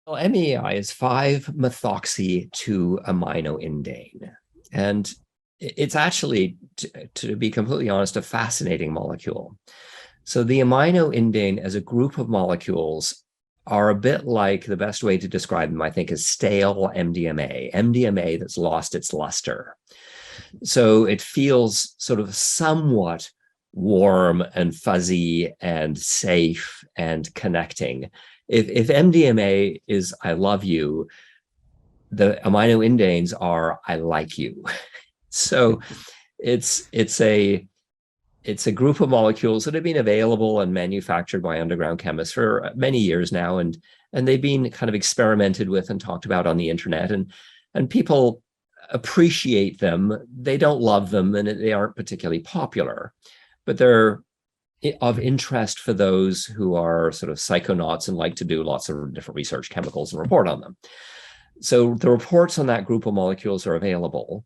Well, MEAI is 5-methoxy 2-aminoindane. And it's actually, to be completely honest, a fascinating molecule. So the aminoindane as a group of molecules are a bit like, the best way to describe them, I think, is stale MDMA that's lost its luster. So it feels sort of somewhat warm and fuzzy and safe and connecting. If MDMA is I love you, the aminoindanes are I like you. So it's a group of molecules that have been available and manufactured by underground chemists for many years now, and they've been kind of experimented with and talked about on the internet, and people appreciate them. They don't love them, and they aren't particularly popular, but they're of interest for those who are sort of psychonauts and like to do lots of different research chemicals and report on them. So the reports on that group of molecules are available,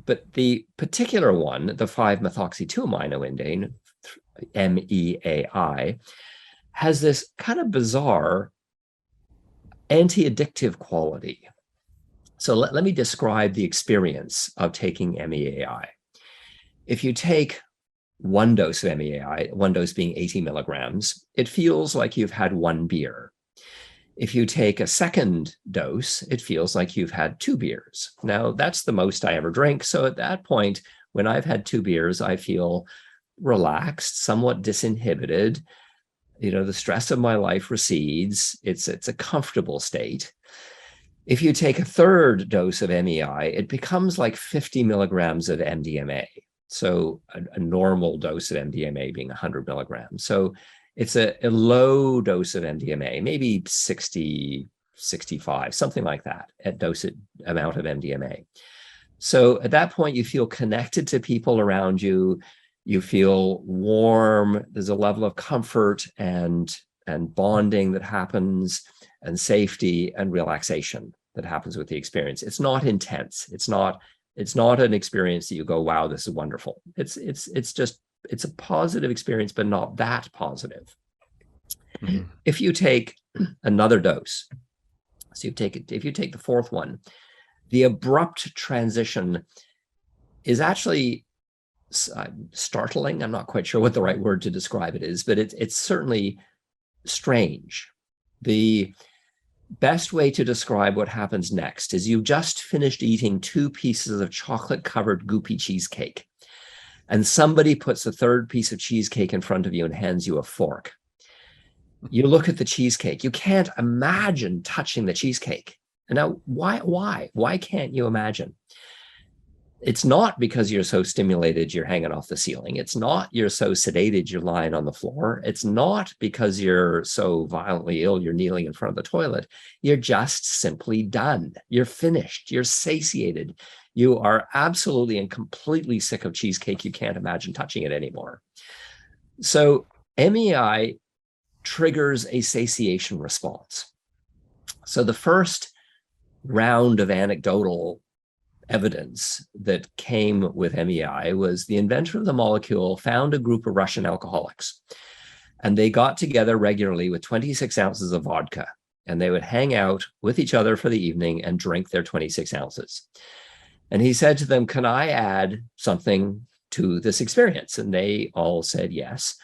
but the particular one, the 5-methoxy 2-aminoindane, MEAI, has this kind of bizarre anti-addictive quality. So let me describe the experience of taking MEAI. If you take one dose of MEAI, one dose being 80 milligrams, it feels like you've had one beer. If you take a second dose, it feels like you've had two beers. Now, that's the most I ever drink. So at that point, when I've had two beers, I feel relaxed, somewhat disinhibited. The stress of my life recedes. It's a comfortable state. If you take a third dose of MEI, it becomes like 50 milligrams of MDMA. So a normal dose of MDMA being 100 milligrams. So it's a low dose of MDMA, maybe 60, 65, something like that, at dose amount of MDMA. So at that point, you feel connected to people around you. You feel warm. There's a level of comfort and bonding that happens, and safety and relaxation that happens with the experience. It's not intense. It's not an experience that you go, wow, this is wonderful. It's a positive experience, but not that positive. Mm-hmm. If you take another dose, so if you take the fourth one, the abrupt transition is actually startling. I'm not quite sure what the right word to describe it is, but it's certainly strange. The best way to describe what happens next is you just finished eating 2 pieces of chocolate-covered goopy cheesecake, and somebody puts a third piece of cheesecake in front of you and hands you a fork. You look at the cheesecake. You can't imagine touching the cheesecake. And now, why can't you imagine? It's not because you're so stimulated you're hanging off the ceiling. It's not you're so sedated you're lying on the floor. It's not because you're so violently ill you're kneeling in front of the toilet. You're just simply done. You're finished. You're satiated. You are absolutely and completely sick of cheesecake. You can't imagine touching it anymore. So MEI triggers a satiation response. So the first round of anecdotal evidence that came with MEI was the inventor of the molecule found a group of Russian alcoholics, and they got together regularly with 26 ounces of vodka, and they would hang out with each other for the evening and drink their 26 ounces. And he said to them, can I add something to this experience? And they all said yes.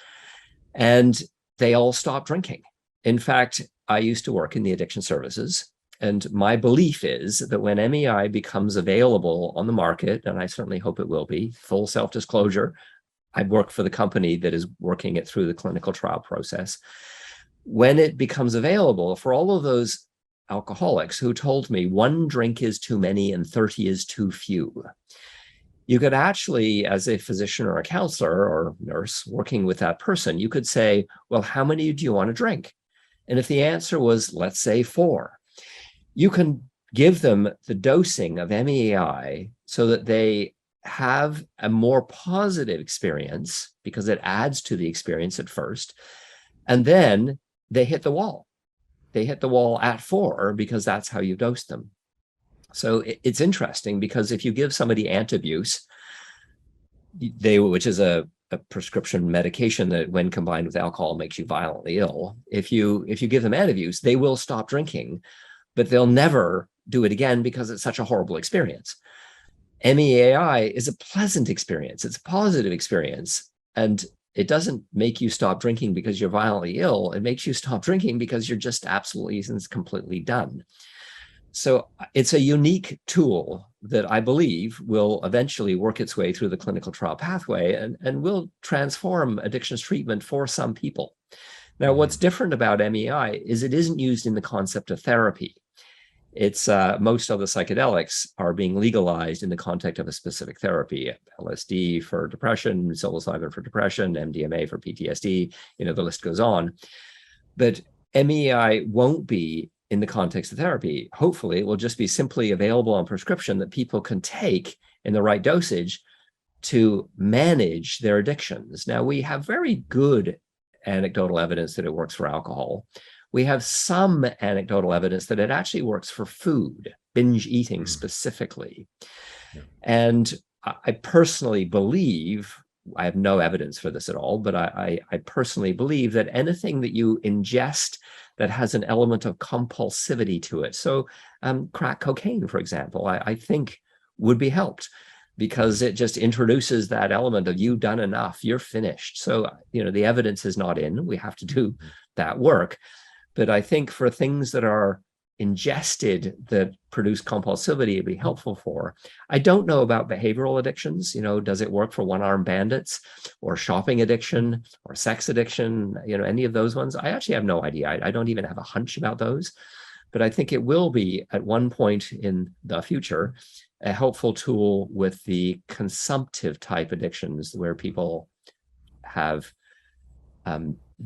And they all stopped drinking. In fact, I used to work in the addiction services, and my belief is that when MEI becomes available on the market, and I certainly hope it will be, full self-disclosure, I work for the company that is working it through the clinical trial process. When it becomes available, for all of those alcoholics who told me 1 drink is too many and 30 is too few, you could actually, as a physician or a counselor or nurse working with that person, you could say, well, how many do you want to drink? And if the answer was, let's say 4, you can give them the dosing of MEAI so that they have a more positive experience because it adds to the experience at first. And then they hit the wall. They hit the wall at 4 because that's how you dose them. So it's interesting because if you give somebody antabuse, which is a a prescription medication that, when combined with alcohol, makes you violently ill. If you give them antabuse, they will stop drinking, but they'll never do it again because it's such a horrible experience. MEAI is a pleasant experience. It's a positive experience. And it doesn't make you stop drinking because you're violently ill. It makes you stop drinking because you're just absolutely and completely done. So it's a unique tool that I believe will eventually work its way through the clinical trial pathway and will transform addictions treatment for some people. Now, what's different about MEI is it isn't used in the concept of therapy. It's most of the psychedelics are being legalized in the context of a specific therapy: LSD for depression, psilocybin for depression, MDMA for PTSD, the list goes on. But MEI won't be in the context of therapy. Hopefully, it will just be simply available on prescription that people can take in the right dosage to manage their addictions. Now, we have very good anecdotal evidence that it works for alcohol. We have some anecdotal evidence that it actually works for food, binge eating specifically. Yeah. And I personally believe, I have no evidence for this at all, but I personally believe that anything that you ingest that has an element of compulsivity to it, so crack cocaine, for example, I think would be helped, because it just introduces that element of you've done enough, you're finished. So, the evidence is not in, we have to do that work. But I think for things that are ingested that produce compulsivity, it'd be helpful for. I don't know about behavioral addictions. Does it work for one-armed bandits or shopping addiction or sex addiction? Any of those ones? I actually have no idea. I don't even have a hunch about those. But I think it will be, at one point in the future, a helpful tool with the consumptive type addictions where people have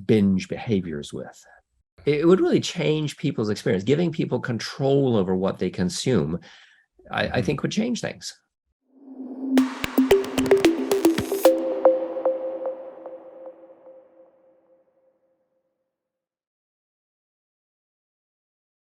binge behaviors with. It would really change people's experience. Giving people control over what they consume, I think would change things.